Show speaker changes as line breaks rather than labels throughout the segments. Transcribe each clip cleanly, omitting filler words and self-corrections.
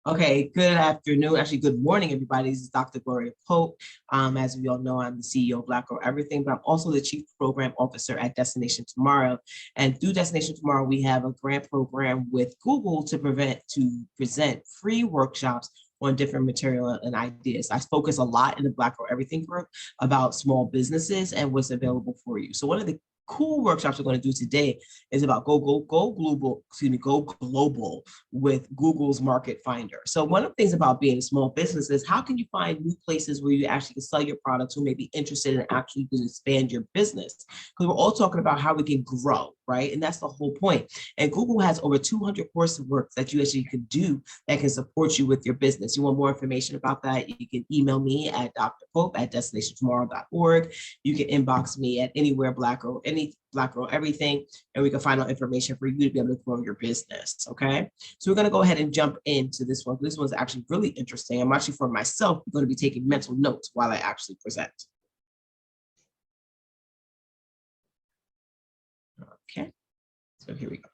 Okay, good afternoon. Actually, good morning, everybody. This is Dr. Gloria Pope. As we all know, I'm the CEO of Black Girl Everything, but I'm also the Chief Program Officer at Destination Tomorrow. And through Destination Tomorrow, we have a grant program with Google to present free workshops on different material and ideas. I focus a lot in the Black Girl Everything group about small businesses and what's available for you. So one of the cool workshops we're going to do today is about go global with Google's Market Finder. So one of the things about being a small business is how can you find new places where you actually can sell your products who may be interested in actually can expand your business? Because we're all talking about how we can grow, right? And that's the whole point. And Google has over 200 coursework that you actually can do that can support you with your business. You want more information about that? You can email me at drpope@destinationtomorrow.org. You can inbox me at anywhere Black Girl Everything, and we can find out information for you to be able to grow your business. Okay. So we're going to go ahead and jump into this one. This one's actually really interesting. I'm actually, for myself, going to be taking mental notes while I actually present. Okay, so here we go.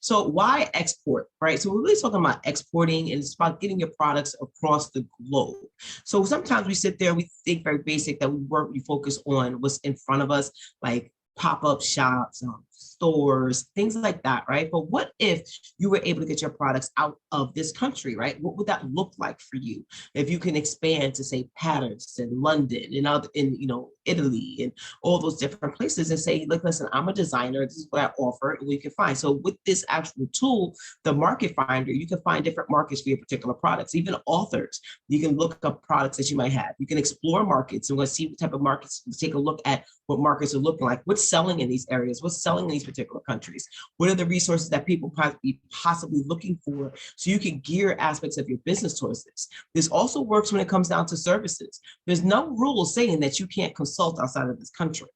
So why export, right? So we're really talking about exporting, and it's about getting your products across the globe. So sometimes we sit there, we think very basic that we focus on what's in front of us, like pop-up shops, stores, things like that, right? But what if you were able to get your products out of this country, right? What would that look like for you? If you can expand to, say, Paris and London and other, in Italy and all those different places, and say, look, listen, I'm a designer, this is what I offer, and we can find. So with this actual tool, the Market Finder, you can find different markets for your particular products. Even authors, you can look up products that you might have. You can explore markets and we'll see what type of markets, take a look at what markets are looking like, what's selling in these areas, what's selling in these particular countries, what are the resources that people be possibly looking for, so you can gear aspects of your business towards this. This also works when it comes down to services. There's no rule saying that you can't consult outside of this country,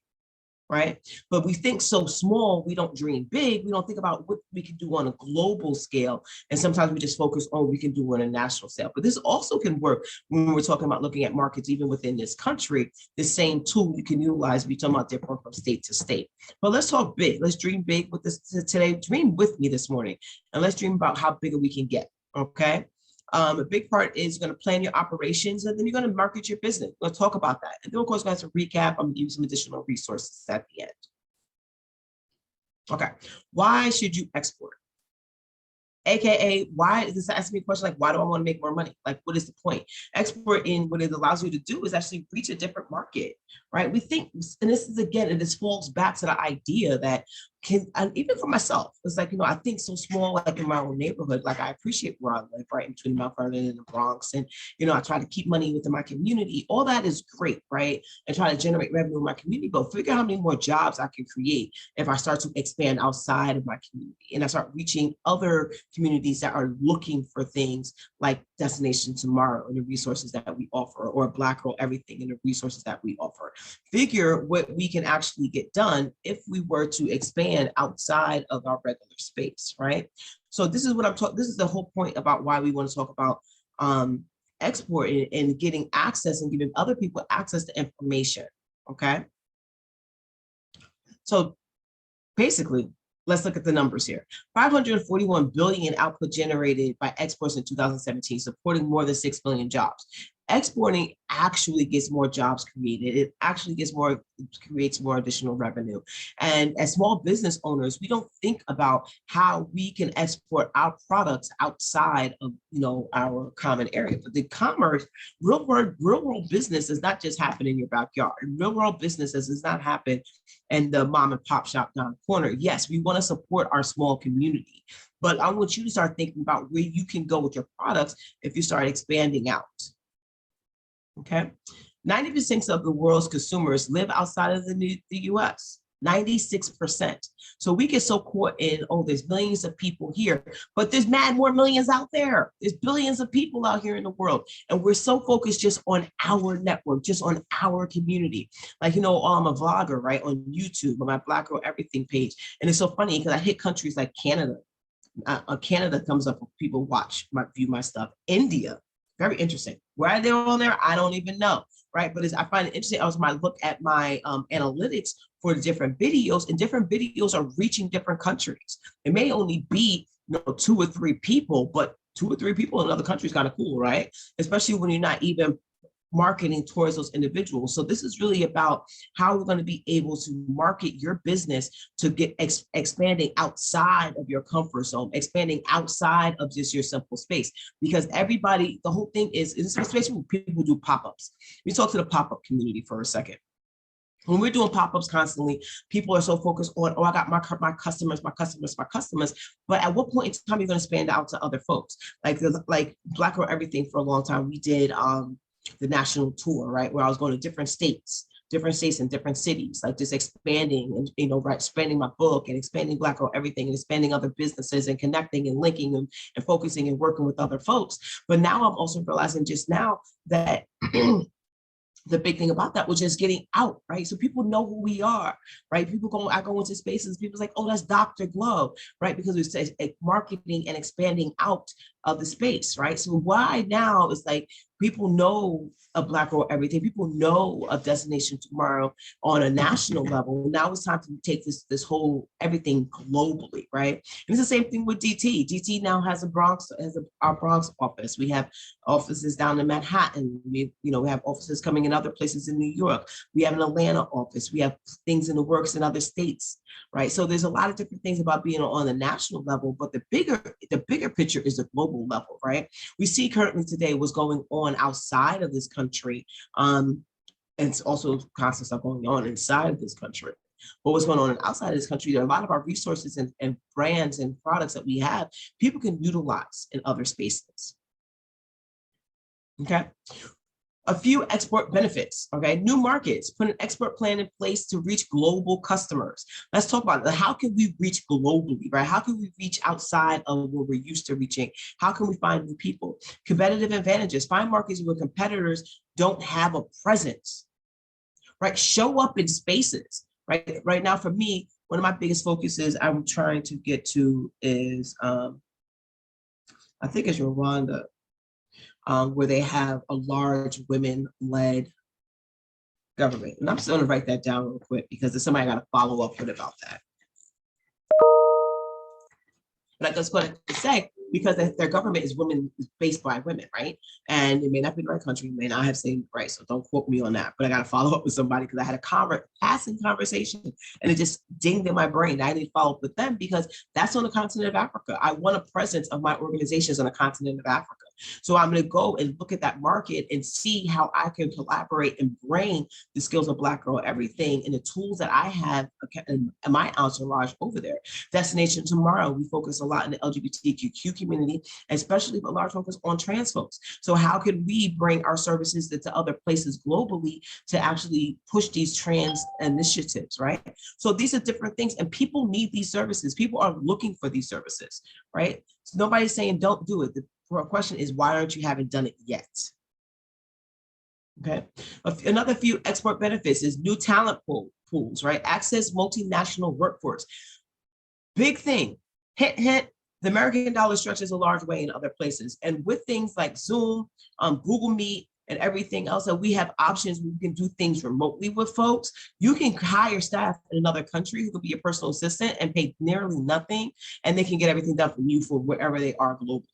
right? But we think so small, we don't dream big, we don't think about what we can do on a global scale, and sometimes we just focus on what we can do on a national scale. But this also can work when we're talking about looking at markets even within this country. The same tool you can utilize, we're talking about different from state to state. But let's talk big, let's dream big with this today. Dream with me this morning, and let's dream about how big we can get, okay? A big part is going to plan your operations, and then you're going to market your business. We'll talk about that. And then, of course, we're going to have to recap. I'm going to give you some additional resources at the end. Okay. Why should you export? AKA, why is this asking me a question like, why do I want to make more money? Like, what is the point? Exporting, what it allows you to do is actually reach a different market, right? We think, and this is again, and this falls back to the idea that and even for myself, it's like, I think so small, like in my own neighborhood, like I appreciate where I live, right in between Mount Vernon and the Bronx. And, I try to keep money within my community. All that is great, right? And try to generate revenue in my community, but figure out how many more jobs I can create if I start to expand outside of my community and I start reaching other communities that are looking for things like Destination Tomorrow and the resources that we offer, or Black Girl Everything and the resources that we offer. Figure what we can actually get done if we were to expand outside of our regular space, right? So this is what I'm talking. This is the whole point about why we want to talk about exporting and getting access and giving other people access to information. Okay. So basically, let's look at the numbers here. 541 billion in output generated by exports in 2017, supporting more than 6 million jobs. Exporting actually gets more jobs created. It actually creates more additional revenue. And as small business owners, we don't think about how we can export our products outside of, our common area. But the commerce, real world business does not just happen in your backyard. Real world business does not happen in the mom and pop shop down the corner. Yes, we want to support our small community, but I want you to start thinking about where you can go with your products if you start expanding out. Okay, 90% of the world's consumers live outside of the US, 96%. So we get so caught in, there's millions of people here, but there's mad more millions out there. There's billions of people out here in the world. And we're so focused just on our network, just on our community. Like, I'm a vlogger, right, on YouTube, on my Black Girl Everything page. And it's so funny because I hit countries like Canada. Canada comes up when people view my stuff. India. Very interesting. Why they're on there, I don't even know, right? But I find it interesting. When I look at my analytics for the different videos, and different videos are reaching different countries. It may only be 2 or 3 people, but 2 or 3 people in other countries kind of cool, right? Especially when you're not even marketing towards those individuals. So this is really about how we're going to be able to market your business to get expanding outside of your comfort zone, expanding outside of just your simple space. Because everybody, the whole thing is especially when people do pop-ups. We talk to the pop-up community for a second. When we're doing pop-ups constantly, people are so focused on, oh, I got my customers, my customers, my customers. But at what point in time are you going to expand out to other folks? Like Black Girl Everything for a long time, we did the national tour, right? Where I was going to different states and different cities, like just expanding and, right, expanding my book and expanding Black Girl Everything and expanding other businesses and connecting and linking and focusing and working with other folks. But now I'm also realizing just now that the big thing about that was just getting out, right? So people know who we are, right? I go into spaces, people's like, oh, that's Dr. Glow, right? Because it's marketing and expanding out of the space, right? So why now is like, people know a Black Girl Everything, people know a Destination Tomorrow on a national level. Now it's time to take this whole everything globally, right? And it's the same thing with DT. DT now has our Bronx office. We have offices down in Manhattan. We have offices coming in other places in New York. We have an Atlanta office. We have things in the works in other states, right? So there's a lot of different things about being on the national level, but the bigger picture is the global level, right? We see currently today what's going on outside of this country, and it's also constant stuff going on inside of this country. But what's going on outside of this country, there are a lot of our resources and brands and products that we have, people can utilize in other spaces. Okay. A few export benefits, okay? New markets, put an export plan in place to reach global customers. Let's talk about it. How can we reach globally, right? How can we reach outside of where we're used to reaching? How can we find new people? Competitive advantages, find markets where competitors don't have a presence, right? Show up in spaces, right? Right now, for me, one of my biggest focuses I'm trying to get to is, I think it's Rwanda. Where they have a large women-led government. And I'm just going to write that down real quick because there's somebody I got to follow up with about that. But I just wanted to say, because their government is based by women, right? And it may not be the right country, it may not have same right, so don't quote me on that. But I got to follow up with somebody because I had a passing conversation and it just dinged in my brain. I need to follow up with them because that's on the continent of Africa. I want a presence of my organizations on the continent of Africa. So I'm going to go and look at that market and see how I can collaborate and bring the skills of Black Girl Everything and the tools that I have in my entourage over there. Destination Tomorrow, we focus a lot in the LGBTQ community, especially a large focus on trans folks. So how can we bring our services to other places globally to actually push these trans initiatives, right? So these are different things and people need these services. People are looking for these services, right? So nobody's saying don't do it. The question is, why aren't you haven't done it yet? Okay. Another few export benefits is new talent pools, right? Access multinational workforce. Big thing. Hint, hint. The American dollar stretches a large way in other places. And with things like Zoom, Google Meet, and everything else, that we have options where we can do things remotely with folks. You can hire staff in another country who could be a personal assistant and pay nearly nothing, and they can get everything done for you for wherever they are globally.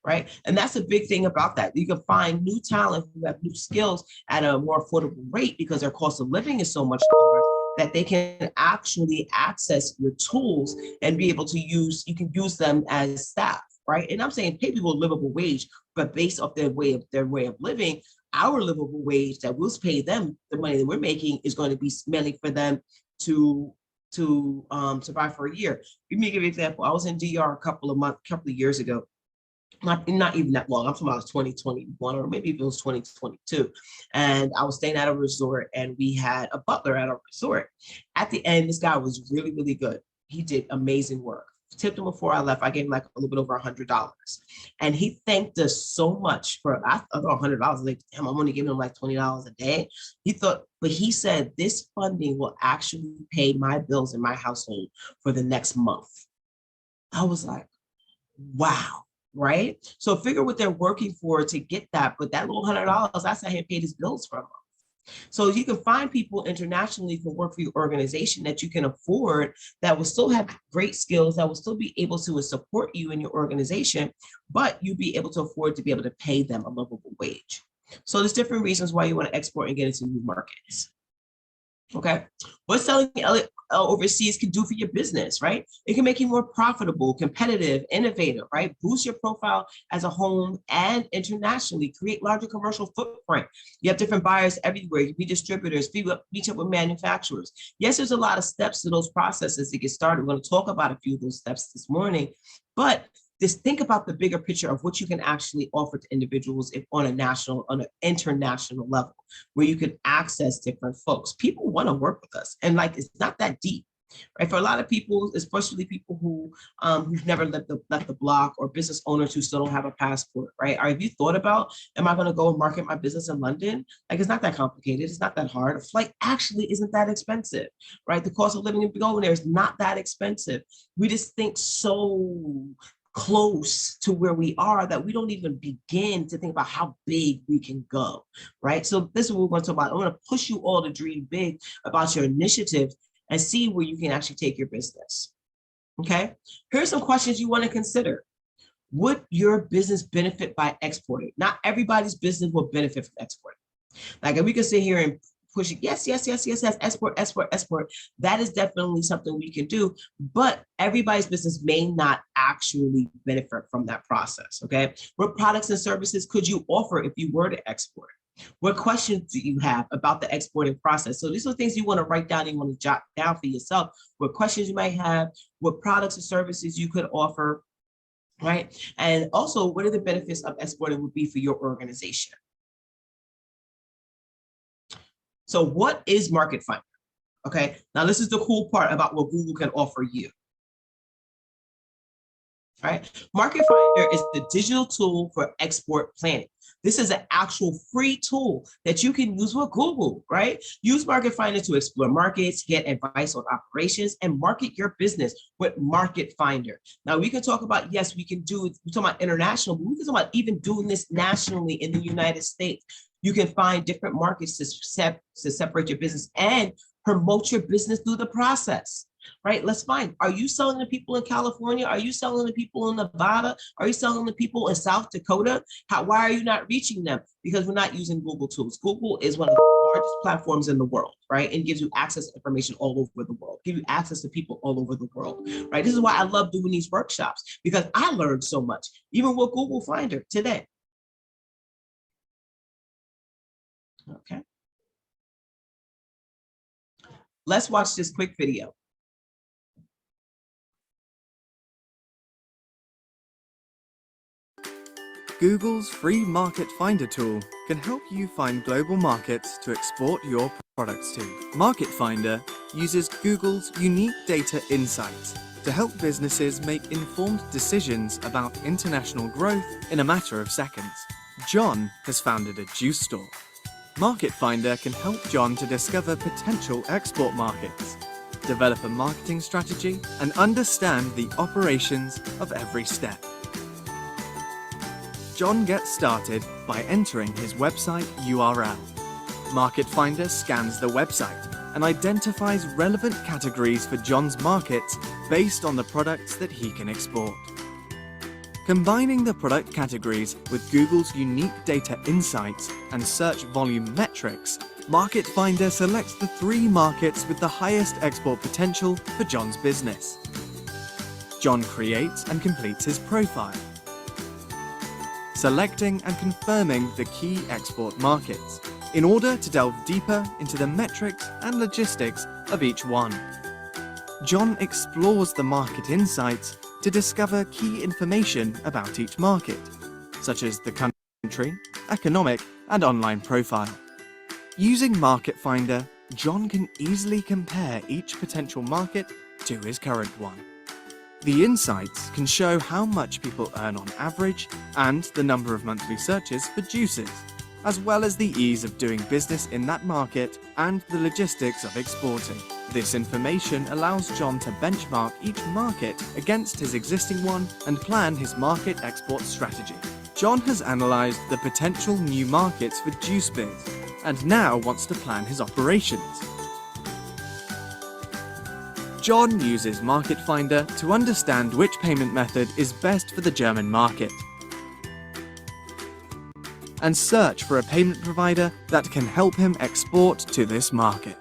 Right. And that's a big thing about that. You can find new talent who have new skills at a more affordable rate because their cost of living is so much lower that they can actually access your tools and be able to use, you can use them as staff, right? And I'm saying pay people a livable wage, but based off their way of living, our livable wage that we'll pay them, the money that we're making is going to be mainly for them to survive for a year. Let me give you an example. I was in DR a couple of years ago. Not even that long. I'm talking about 2021 or maybe it was 2022. And I was staying at a resort and we had a butler at our resort. At the end, this guy was really, really good. He did amazing work. Tipped him before I left. I gave him like a little bit over $100. And he thanked us so much for, I thought $100, like, damn, I'm only giving him like $20 a day. But he said, this funding will actually pay my bills in my household for the next month. I was like, wow. Right? So figure what they're working for to get that, but that little $100, that's how he paid his bills for a month. So you can find people internationally who can work for your organization that you can afford, that will still have great skills, that will still be able to support you in your organization, but you'll be able to afford to be able to pay them a livable wage. So there's different reasons why you want to export and get into new markets. Okay. What selling overseas can do for your business, right? It can make you more profitable, competitive, innovative, right? Boost your profile as a home and internationally, create larger commercial footprint. You have different buyers everywhere. You be distributors, reach up with manufacturers. Yes, there's a lot of steps to those processes to get started. We're going to talk about a few of those steps this morning, but just think about the bigger picture of what you can actually offer to individuals if on an international level, where you can access different folks. People want to work with us, and like it's not that deep, right? For a lot of people, especially people who've never left the block, or business owners who still don't have a passport, right? Or have you thought about, am I going to go and market my business in London? Like, it's not that complicated. It's not that hard. A flight actually isn't that expensive, right? The cost of living in going there is not that expensive. We just think so close to where we are that we don't even begin to think about how big we can go, right? So this is what we're going to talk about. I'm going to push you all to dream big about your initiative and see where you can actually take your business. Okay, here's some questions you want to consider. Would your business benefit by exporting? Not everybody's business will benefit from exporting. Like, if we can sit here and pushing, yes, export. That is definitely something we can do, but everybody's business may not actually benefit from that process, okay? What products and services could you offer if you were to export? What questions do you have about the exporting process? So these are things you want to write down and you want to jot down for yourself. What questions you might have, what products and services you could offer, right? And also, what are the benefits of exporting would be for your organization? So what is Market Finder? Okay, now this is the cool part about what Google can offer you. All right, Market Finder is the digital tool for export planning. This is an actual free tool that you can use with Google, right? Use Market Finder to explore markets, get advice on operations, and market your business with Market Finder. Now, we can talk about, yes, we're talking about international, but we can talk about even doing this nationally in the United States. You can find different markets to separate your business and promote your business through the process, right? Let's find, are you selling to people in California? Are you selling to people in Nevada? Are you selling to people in South Dakota? Why are you not reaching them? Because we're not using Google tools. Google is one of the largest platforms in the world, right? And gives you access to information all over the world, give you access to people all over the world, right? This is why I love doing these workshops, because I learned so much, even with Google Finder today. Okay. Let's watch this quick video.
Google's free Market Finder tool can help you find global markets to export your products to. Market Finder uses Google's unique data insights to help businesses make informed decisions about international growth in a matter of seconds. John has founded a juice store. Market Finder can help John to discover potential export markets, develop a marketing strategy, and understand the operations of every step. John gets started by entering his website URL. Market Finder scans the website and identifies relevant categories for John's markets based on the products that he can export. Combining the product categories with Google's unique data insights and search volume metrics, Market Finder selects the 3 markets with the highest export potential for John's business. John creates and completes his profile, selecting and confirming the key export markets in order to delve deeper into the metrics and logistics of each one. John explores the market insights to discover key information about each market, such as the country, economic, and online profile. Using Market Finder, John can easily compare each potential market to his current one. The insights can show how much people earn on average and the number of monthly searches for juices, as well as the ease of doing business in that market and the logistics of exporting. This information allows John to benchmark each market against his existing one and plan his market export strategy. John has analyzed the potential new markets for JuiceBiz and now wants to plan his operations. John uses Market Finder to understand which payment method is best for the German market and search for a payment provider that can help him export to this market.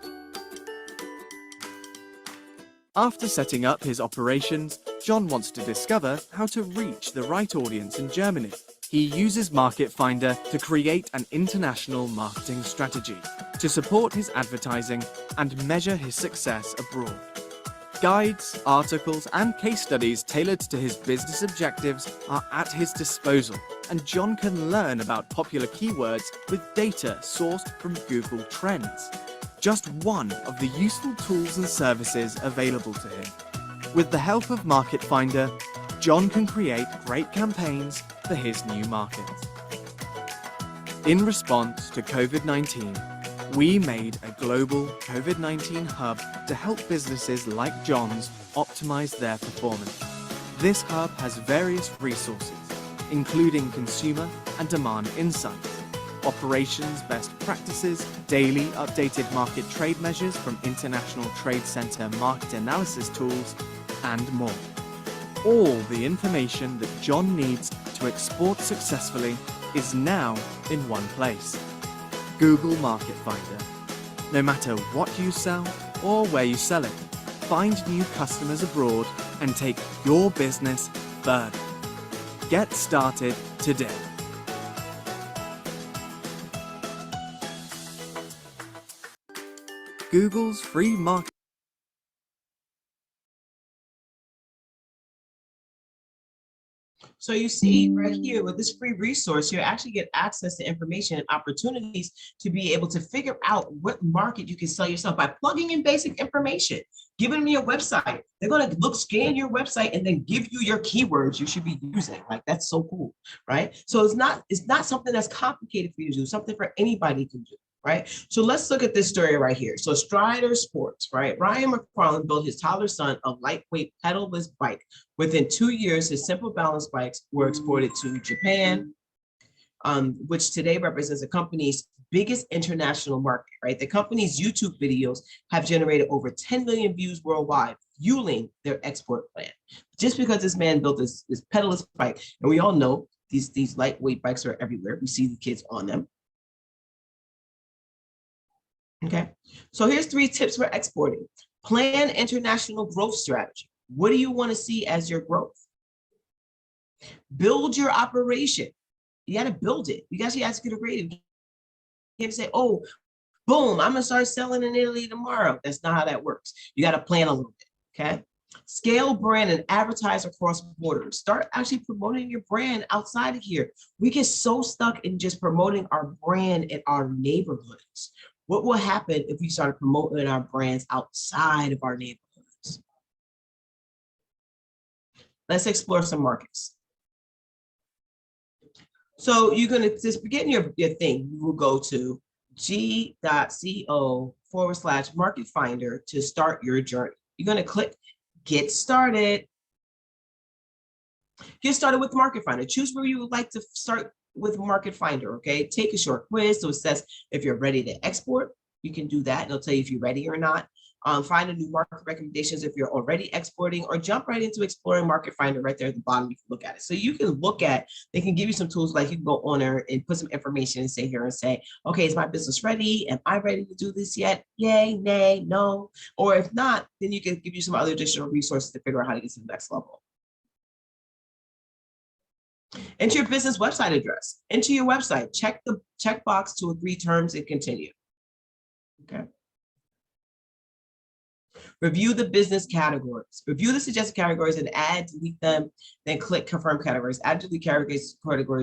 After setting up his operations, John wants to discover how to reach the right audience in Germany. He uses Market Finder to create an international marketing strategy to support his advertising and measure his success abroad. Guides, articles, and case studies tailored to his business objectives are at his disposal, and John can learn about popular keywords with data sourced from Google Trends. Just one of the useful tools and services available to him. With the help of Market Finder, John can create great campaigns for his new markets. In response to COVID-19, we made a global COVID-19 hub to help businesses like John's optimize their performance. This hub has various resources, including consumer and demand insights, operations best practices, daily updated market trade measures from International Trade Center market analysis tools, and more. All the information that John needs to export successfully is now in one place. Google Market Finder. No matter what you sell or where you sell it, find new customers abroad and take your business further. Get started today. Google's free market.
So you see right here with this free resource, you actually get access to information and opportunities to be able to figure out what market you can sell yourself by plugging in basic information, giving them your website. They're going to scan your website and then give you your keywords you should be using. Like, that's so cool, right? So it's not something that's complicated for you to do, something for anybody to do. Right. So let's look at this story right here. So Strider Sports, right? Ryan McFarland built his toddler son a lightweight pedalless bike. Within 2 years, his simple balance bikes were exported to Japan, which today represents the company's biggest international market, right? The company's YouTube videos have generated over 10 million views worldwide, fueling their export plan. Just because this man built this pedalless bike, and we all know these lightweight bikes are everywhere. We see the kids on them. Okay, so here's 3 tips for exporting. Plan international growth strategy. What do you want to see as your growth? Build your operation. You got to build it. You guys have to get a rating. You can't say, oh, boom, I'm going to start selling in Italy tomorrow. That's not how that works. You got to plan a little bit, okay? Scale brand and advertise across borders. Start actually promoting your brand outside of here. We get so stuck in just promoting our brand in our neighborhoods. What will happen if we start promoting our brands outside of our neighborhoods? Let's explore some markets. So you're going to just begin your thing. You will go to g.co/market finder to start your journey. You're going to click Get Started. Get started with Market Finder. Choose where you would like to start with Market Finder, okay? Take a short quiz to assess if you're ready to export. You can do that. It'll tell you if you're ready or not. Find a new market recommendations if you're already exporting, or jump right into exploring Market Finder right there at the bottom. You can look at it. So you can look at, they can give you some tools, like you can go on there and put some information and say here and say, okay, is my business ready? Am I ready to do this yet? Yay, nay, no. Or if not, then you can give you some other additional resources to figure out how to get to the next level. Enter your business website address. Enter your website. Check the checkbox to agree terms and continue. Okay. Review the business categories. Review the suggested categories and add, delete them, then click confirm categories. Add, delete categories,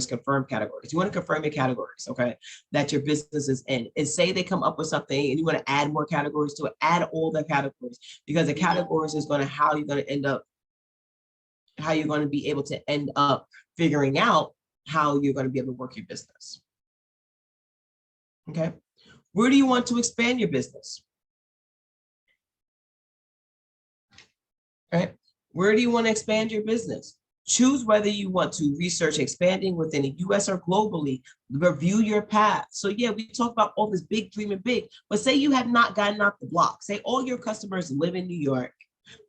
confirm categories. You want to confirm your categories, okay, that your business is in. And say they come up with something and you want to add more categories to it, add all the categories, because the categories is going to how you're going to be able to end up figuring out how you're going to be able to work your business. Okay. Where do you want to expand your business? Right? Where do you want to expand your business? Choose whether you want to research expanding within the US or globally. Review your path. So yeah, we talk about all this big dreaming big, but say you have not gotten out the block. Say all your customers live in New York.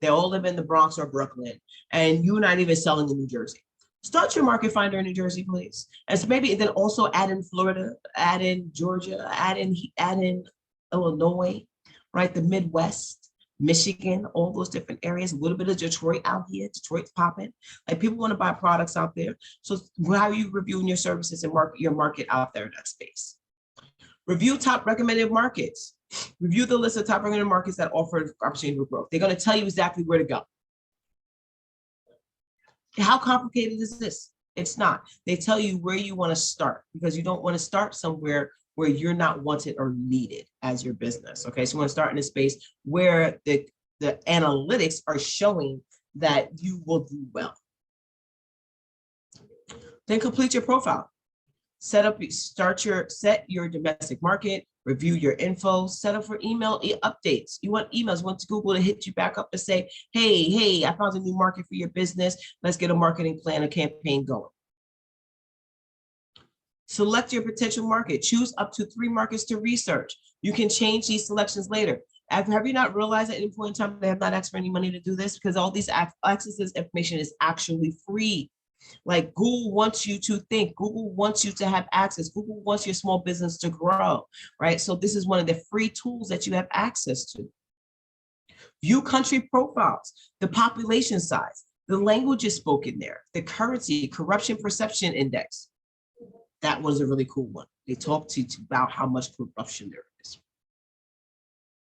They all live in the Bronx or Brooklyn, and you're not even selling in New Jersey. Start your market finder in New Jersey, please. And so maybe then also add in Florida, add in Georgia, add in Illinois, right? The Midwest, Michigan, all those different areas, a little bit of Detroit out here. Detroit's popping. Like people want to buy products out there. So how are you reviewing your services and market your market out there in that space? Review top recommended markets. Review the list of top recommended markets that offer opportunity for growth. They're going to tell you exactly where to go. How complicated is this? It's not. They tell you where you want to start because you don't want to start somewhere where you're not wanted or needed as your business. Okay, so you want to start in a space where the analytics are showing that you will do well. Then complete your profile. Set your domestic market, review your info, set up for email updates. You want emails, you want Google to hit you back up and say, hey, I found a new market for your business. Let's get a marketing plan, a campaign going. Select your potential market. Choose up to 3 markets to research. You can change these selections later. Have you not realized at any point in time they have not asked for any money to do this? Because all these access to this information is actually free. Like Google wants you to think, Google wants you to have access, Google wants your small business to grow, right? So this is one of the free tools that you have access to. View country profiles, the population size, the languages spoken there, the currency, corruption perception index. That was a really cool one. They talked to you about how much corruption there is.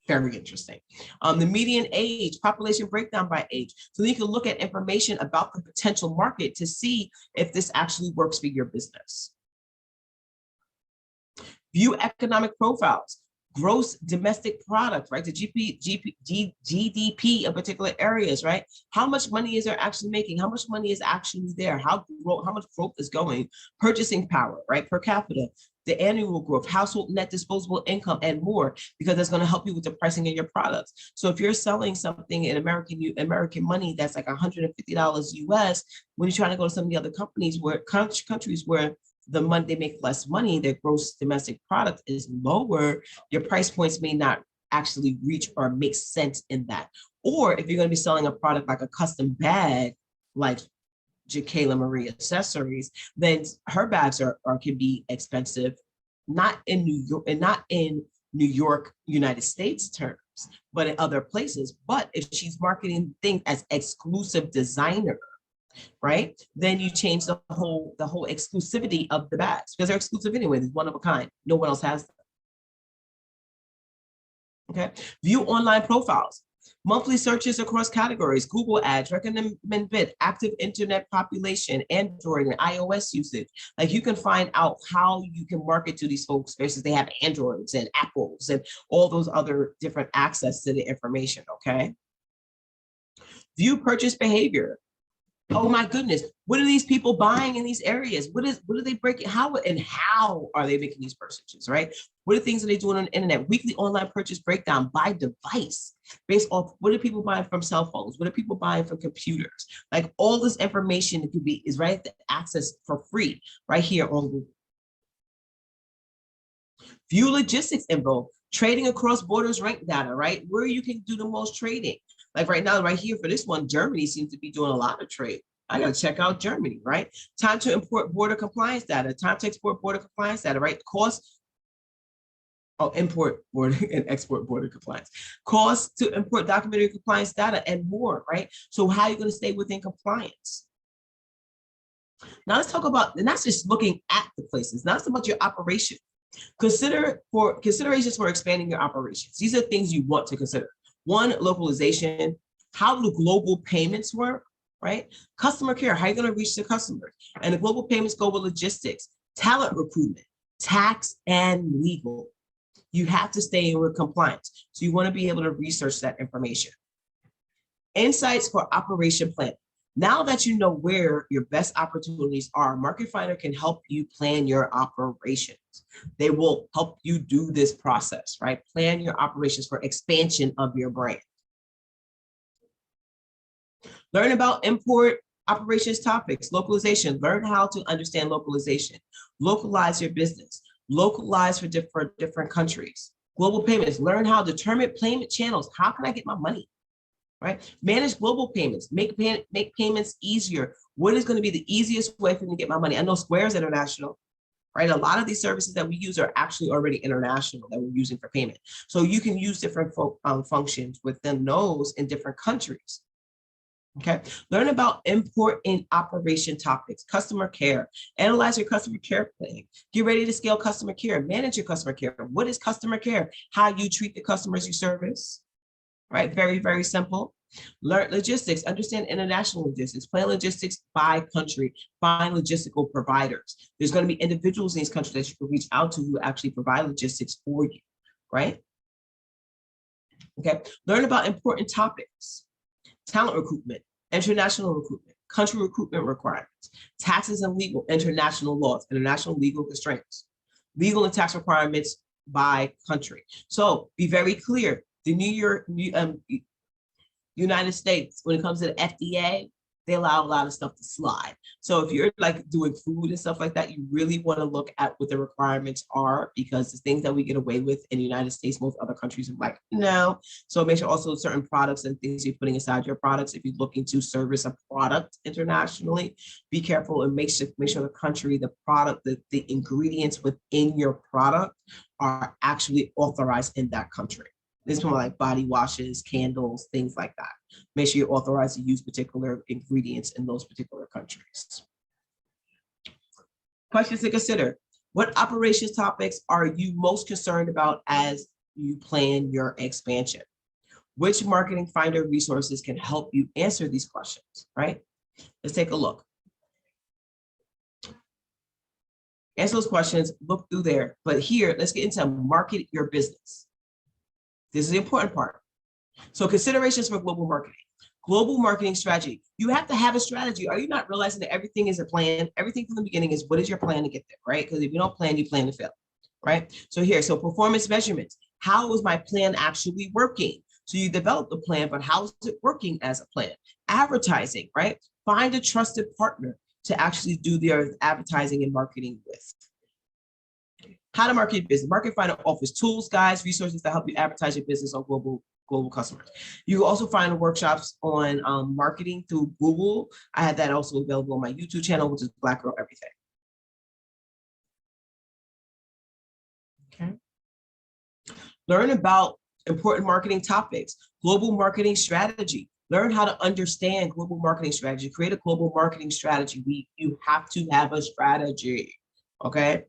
Very interesting. The median age, population breakdown by age. So you can look at information about the potential market to see if this actually works for your business. View economic profiles, gross domestic product, right? The GDP of particular areas, right? How much money is there actually making? How much money is actually there? How much growth is going? Purchasing power, right? Per capita. The annual growth, household net disposable income, and more, because that's going to help you with the pricing of your products. So if you're selling something in American money that's like $150 US, when you're trying to go to some of the other countries where the money they make less money, their gross domestic product is lower, your price points may not actually reach or make sense in that. Or if you're going to be selling a product like a custom bag, like Jacayla Marie accessories, then her bags can be expensive, not in New York, United States terms, but in other places. But if she's marketing things as exclusive designer, right, then you change the whole exclusivity of the bags, because they're exclusive anyway. They're one of a kind. No one else has them. Okay. View online profiles. Monthly searches across categories, Google ads, recommended, active internet population, Android and iOS usage. Like you can find out how you can market to these folks versus they have Androids and Apples and all those other different access to the information, okay? View purchase behavior. Oh my goodness, what are these people buying in these areas? What are they breaking? How are they making these purchases, right? What are things that they doing on the internet? Weekly online purchase breakdown by device, based off what are people buying from cell phones? What are people buying from computers? Like all this information is right to access for free right here on Google. View logistics info, trading across borders rank data, right? Where you can do the most trading. Like right now, right here for this one, Germany seems to be doing a lot of trade. I got to check out Germany, right? Time to import border compliance data, time to export border compliance data, right? Import border and export border compliance. Cost to import documentary compliance data and more, right? So how are you going to stay within compliance? Now let's talk about, and that's just looking at the places. Now it's about your operation. Considerations for expanding your operations. These are things you want to consider. One, localization. How do global payments work, right? Customer care, how are you going to reach the customers? And the global payments go with logistics, talent recruitment, tax, and legal. You have to stay with compliance. So you want to be able to research that information. Insights for operation planning. Now that you know where your best opportunities are, Market Finder can help you plan your operations. They will help you do this process, right? Plan your operations for expansion of your brand. Learn about import Operations topics, localization, learn how to understand localization, localize your business, localize for different countries. Global payments, learn how to determine payment channels. How can I get my money, right? Manage global payments, make payments easier. What is going to be the easiest way for me to get my money? I know Square is international, right? A lot of these services that we use are actually already international that we're using for payment. So you can use different functions within those in different countries. Okay, learn about important operation topics, customer care, analyze your customer care plan, get ready to scale customer care, manage your customer care. What is customer care? How you treat the customers you service, right? Very, very simple. Learn logistics, understand international logistics, plan logistics by country, find logistical providers. There's going to be individuals in these countries that you can reach out to who actually provide logistics for you, right? Okay, learn about important topics. Talent recruitment, international recruitment, country recruitment requirements, taxes and legal, international laws, international legal constraints, legal and tax requirements by country. So be very clear, the United States, when it comes to the FDA, they allow a lot of stuff to slide. So if you're like doing food and stuff like that, you really want to look at what the requirements are, because the things that we get away with in the United States, most other countries are like, no. So make sure also certain products and things you're putting inside your products. If you're looking to service a product internationally, be careful and make sure the country, the product, the ingredients within your product are actually authorized in that country. This is more like body washes, candles, things like that. Make sure you're authorized to use particular ingredients in those particular countries. Questions to consider. What operations topics are you most concerned about as you plan your expansion? Which marketing finder resources can help you answer these questions, right? Let's take a look. Answer those questions, look through there. But here, let's get into market your business. This is the important part. So considerations for global marketing. Global marketing strategy. You have to have a strategy. Are you not realizing that everything is a plan? Everything from the beginning is what is your plan to get there, right? Because if you don't plan, you plan to fail, right? So here, so performance measurements. How is my plan actually working? So you develop the plan, but how is it working as a plan? Advertising, right? Find a trusted partner to actually do their advertising and marketing with. How to market your business. Market Finder offers tools, guides, resources to help you advertise your business on global customers. You will also find workshops on marketing through Google. I have that also available on my YouTube channel, which is Black Girl Everything. Okay. Learn about important marketing topics. Global marketing strategy. Learn how to understand global marketing strategy. Create a global marketing strategy. You have to have a strategy, okay?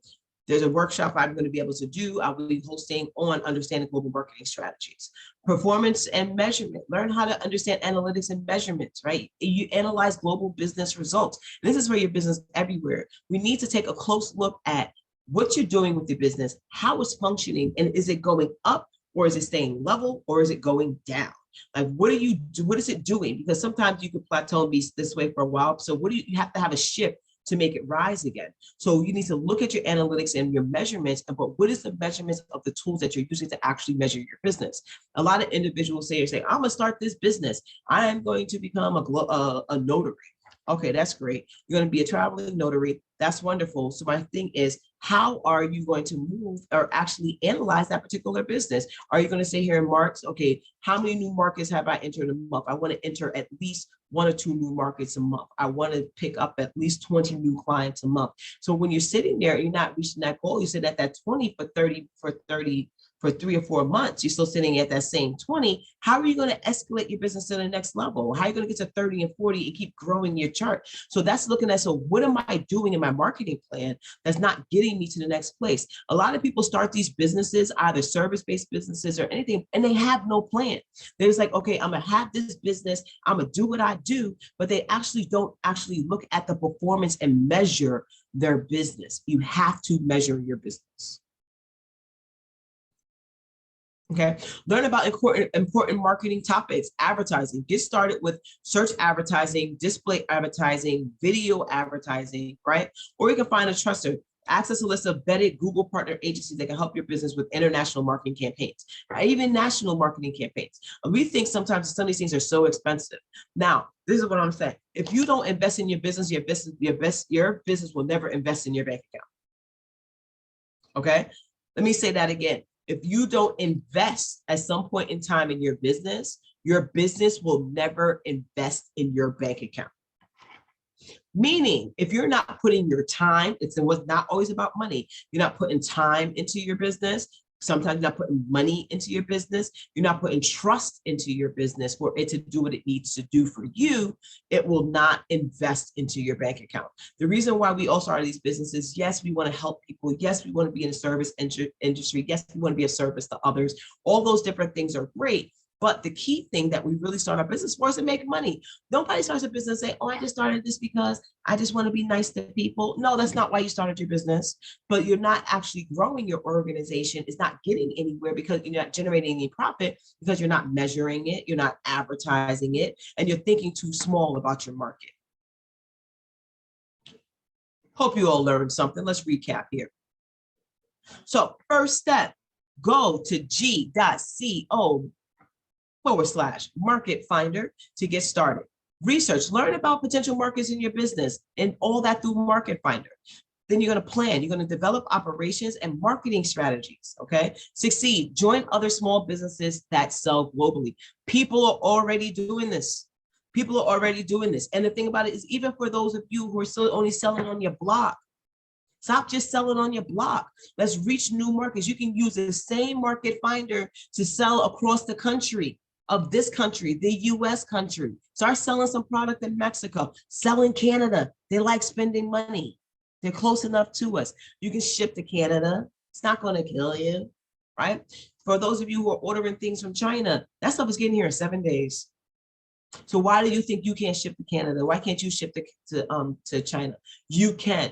There's a workshop I'm going to be able to do. I will be hosting on understanding global marketing strategies. Performance and measurement. Learn how to understand analytics and measurements, right? You analyze global business results. This is for your business everywhere. We need to take a close look at what you're doing with your business, how it's functioning, and is it going up, or is it staying level, or is it going down? Like, what is it doing? Because sometimes you could plateau and be this way for a while. So you have to have a shift to make it rise again. So you need to look at your analytics and your measurements, but what is the measurements of the tools that you're using to actually measure your business? A lot of individuals say, I'm gonna start this business. I am going to become a notary. Okay, that's great. You're gonna be a traveling notary. That's wonderful. So my thing is, how are you going to move or actually analyze that particular business? Are you going to say here in March, okay, how many new markets have I entered a month? I want to enter at least 1 or 2 new markets a month. I want to pick up at least 20 new clients a month. So when you're sitting there, you're not reaching that goal. You said that 20 for 30 for 3 or 4 months, you're still sitting at that same 20. How are you going to escalate your business to the next level? How are you going to get to 30 and 40 and keep growing your chart? So that's looking at, so what am I doing in my marketing plan that's not getting me to the next place? A lot of people start these businesses, either service-based businesses or anything, and they have no plan. They're just like, okay, I'm going to have this business, I'm going to do what I do, but they actually don't actually look at the performance and measure their business. You have to measure your business. Okay, learn about important marketing topics, advertising. Get started with search advertising, display advertising, video advertising, right? Or you can find a Access a list of vetted Google partner agencies that can help your business with international marketing campaigns, right? Even national marketing campaigns. And we think sometimes some of these things are so expensive. Now, this is what I'm saying. If you don't invest in your business, your business will never invest in your bank account. Okay? Let me say that again. If you don't invest at some point in time in your business will never invest in your bank account. Meaning, if you're not putting your time, it was not always about money. You're not putting time into your business. Sometimes you're not putting money into your business. You're not putting trust into your business for it to do what it needs to do for you. It will not invest into your bank account. The reason why we all started these businesses, yes, we want to help people. Yes, we want to be in the service industry. Yes, we want to be of service to others. All those different things are great. But the key thing that we really start our business for is to make money. Nobody starts a business and say, oh, I just started this because I just want to be nice to people. No, that's not why you started your business. But you're not actually growing your organization. It's not getting anywhere because you're not generating any profit because you're not measuring it. You're not advertising it. And you're thinking too small about your market. Hope you all learned something. Let's recap here. So first step, go to g.co/Market Finder to get started. Research, learn about potential markets in your business and all that through Market Finder. Then you're going to plan, you're going to develop operations and marketing strategies, okay? Succeed, join other small businesses that sell globally. People are already doing this. People are already doing this. And the thing about it is, even for those of you who are still only selling on your block, stop just selling on your block. Let's reach new markets. You can use the same Market Finder to sell across the country. Of this country, the US country. Start selling some product in Mexico, sell in Canada. They like spending money. They're close enough to us. You can ship to Canada. It's not going to kill you, right? For those of you who are ordering things from China, that stuff is getting here in 7 days. So why do you think you can't ship to Canada? Why can't you ship to China? You can.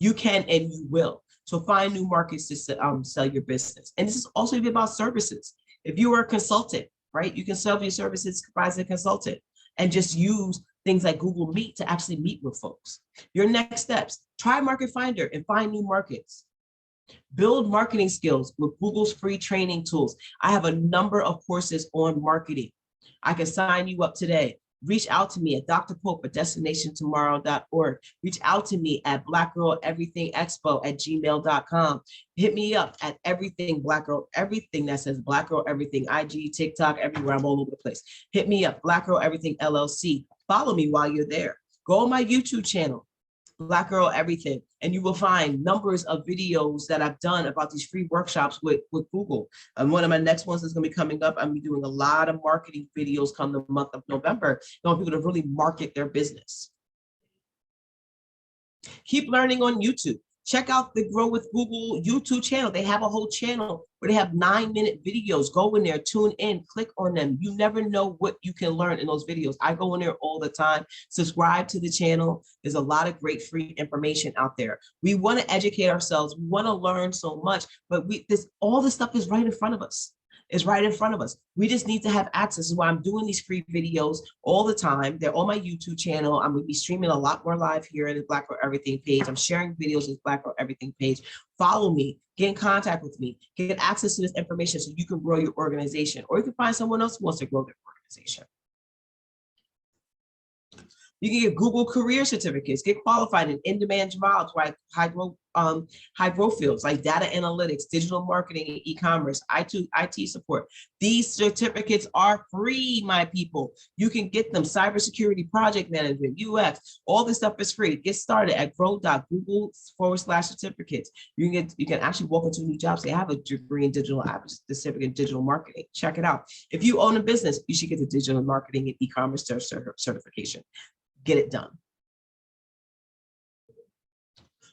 You can and you will. So find new markets to sell your business. And this is also even about services. If you are a consultant, right? You can sell your services as a consultant and just use things like Google Meet to actually meet with folks. Your next steps, try Market Finder and find new markets. Build marketing skills with Google's free training tools. I have a number of courses on marketing. I can sign you up today. Reach out to me at Dr. Pope at destinationtomorrow.org. Reach out to me at blackgirleverythingexpo@gmail.com. Hit me up at everything Black Girl, everything that says Black Girl Everything, IG, TikTok, everywhere. I'm all over the place. Hit me up, Black Girl Everything LLC. Follow me while you're there. Go on my YouTube channel, Black Girl Everything, and you will find numbers of videos that I've done about these free workshops with Google. And one of my next ones is going to be coming up. I'm doing a lot of marketing videos come the month of November. I want people to really market their business. Keep learning on YouTube. Check out the Grow with Google YouTube channel. They have a whole channel where they have 9-minute videos. Go in there, tune in, click on them. You never know what you can learn in those videos. I go in there all the time. Subscribe to the channel. There's a lot of great free information out there. We want to educate ourselves. We want to learn so much, but all this stuff is right in front of us. It's right in front of us. We just need to have access. This is why I'm doing these free videos all the time. They're on my YouTube channel. I'm going to be streaming a lot more live here in the Black Girl Everything page. I'm sharing videos in the Black Girl Everything page. Follow me, get in contact with me, get access to this information so you can grow your organization, or you can find someone else who wants to grow their organization. You can get Google career certificates, get qualified in in-demand jobs like high growth fields like data analytics, digital marketing, and e-commerce, IT support. These certificates are free, my people. You can get them. Cybersecurity, project management, UX, all this stuff is free. Get started at grow.google/certificates. You can actually walk into new jobs. They have a degree in digital certificate in digital marketing. Check it out. If you own a business, you should get the digital marketing and e-commerce certification. Get it done.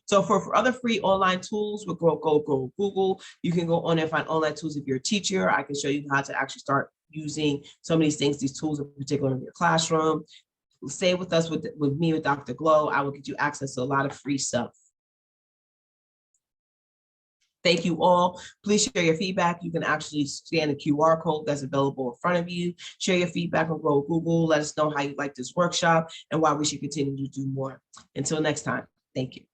So for other free online tools, we'll go Google. You can go on and find online tools if you're a teacher. I can show you how to actually start using some of these things, these tools in particular in your classroom. Stay with us with me, with Dr. Glow. I will get you access to a lot of free stuff. Thank you all. Please share your feedback. You can actually scan the QR code that's available in front of you. Share your feedback on Grow Google. Let us know how you like this workshop and why we should continue to do more. Until next time, thank you.